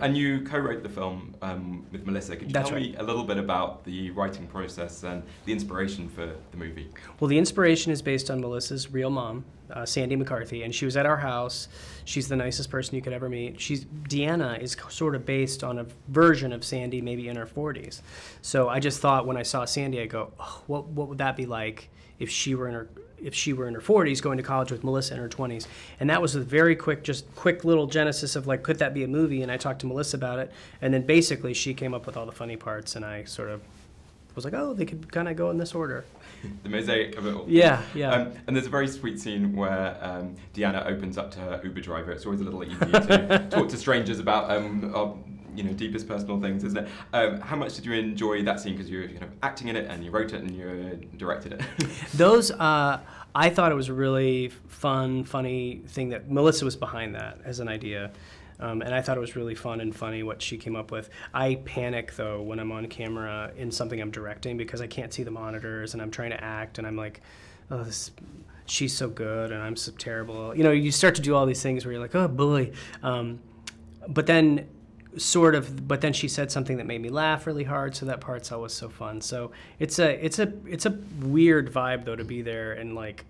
And you co-wrote the film with Melissa. Could you tell me a little bit about the writing process and the inspiration for the movie? Well, the inspiration is based on Melissa's real mom, Sandy McCarthy, and she was at our house. She's the nicest person you could ever meet. Deanna is sort of based on a version of Sandy, maybe in her 40s. So I just thought when I saw Sandy, I go, oh, what would that be like if she were in her 40s going to college with Melissa in her 20s? And that was a very quick little genesis of like, could that be a movie? And I talked to Melissa about it, and then basically she came up with all the funny parts, and I sort of was like, oh, they could kind of go in this order. The mosaic of it all. Yeah. And there's a very sweet scene where Deanna opens up to her Uber driver. It's always a little easy to talk to strangers about our deepest personal things, isn't it? How much did you enjoy that scene? Because you're acting in it, and you wrote it, and you directed it. Those, I thought it was a really fun, funny thing that Melissa was behind that as an idea. And I thought it was really fun and funny what she came up with. I panic, though, when I'm on camera in something I'm directing because I can't see the monitors and I'm trying to act and I'm like, oh, she's so good and I'm so terrible. You start to do all these things where you're like, oh, boy. But then she said something that made me laugh really hard, so that part's always so fun. So it's a weird vibe, though, to be there and, like,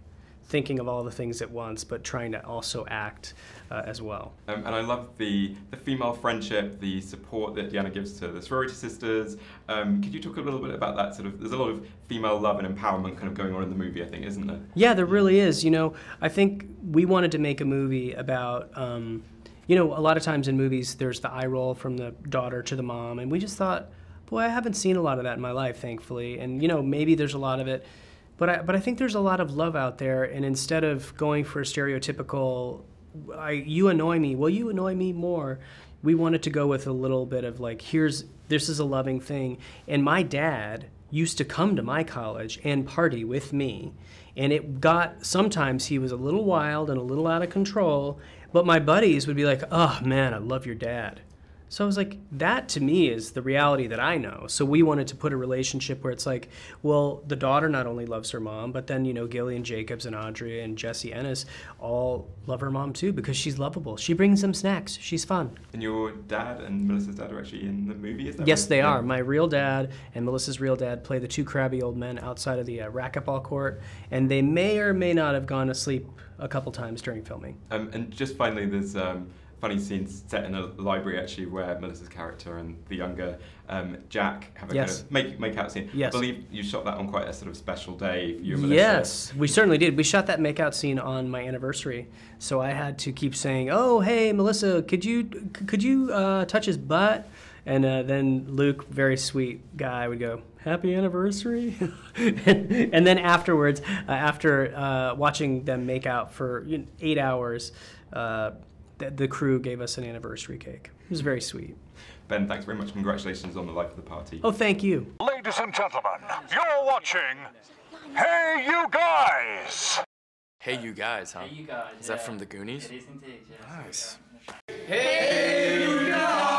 thinking of all the things at once, but trying to also act as well. And I love the female friendship, the support that Deanna gives to the sorority sisters. Could you talk a little bit about that? There's a lot of female love and empowerment kind of going on in the movie, I think, isn't there? Yeah, there really is. I think we wanted to make a movie about, a lot of times in movies, there's the eye roll from the daughter to the mom, and we just thought, boy, I haven't seen a lot of that in my life, thankfully, and, maybe there's a lot of it. But I think there's a lot of love out there, and instead of going for a stereotypical, you annoy me, well, you annoy me more, we wanted to go with a little bit of like, this is a loving thing. And my dad used to come to my college and party with me, and sometimes he was a little wild and a little out of control, but my buddies would be like, oh man, I love your dad. So I was like, that to me is the reality that I know. So we wanted to put a relationship where it's like, well, the daughter not only loves her mom, but then, Gillian Jacobs and Adria and Jessie Ennis all love her mom too because she's lovable. She brings them snacks. She's fun. And your dad and Melissa's dad are actually in the movie, is that Yes, right? they are. My real dad and Melissa's real dad play the two crabby old men outside of the racquetball court, and they may or may not have gone to sleep a couple times during filming. And just finally, there's funny scenes set in a library actually where Melissa's character and the younger Jack have a kind of make-out scene. Yes. I believe you shot that on quite a sort of special day for you and Melissa. Yes, we certainly did. We shot that make-out scene on my anniversary, so I had to keep saying, oh, hey, Melissa, could you touch his butt? And then Luke, very sweet guy, would go, happy anniversary. and then afterwards, after watching them make out for 8 hours, the crew gave us an anniversary cake. It was very sweet. Ben, thanks very much. Congratulations on the life of the party. Oh, thank you. Ladies and gentlemen, you're watching Hey You Guys! Hey You Guys, huh? Hey You Guys. Is that from the Goonies? It is indeed, yeah. Nice. Hey You Guys!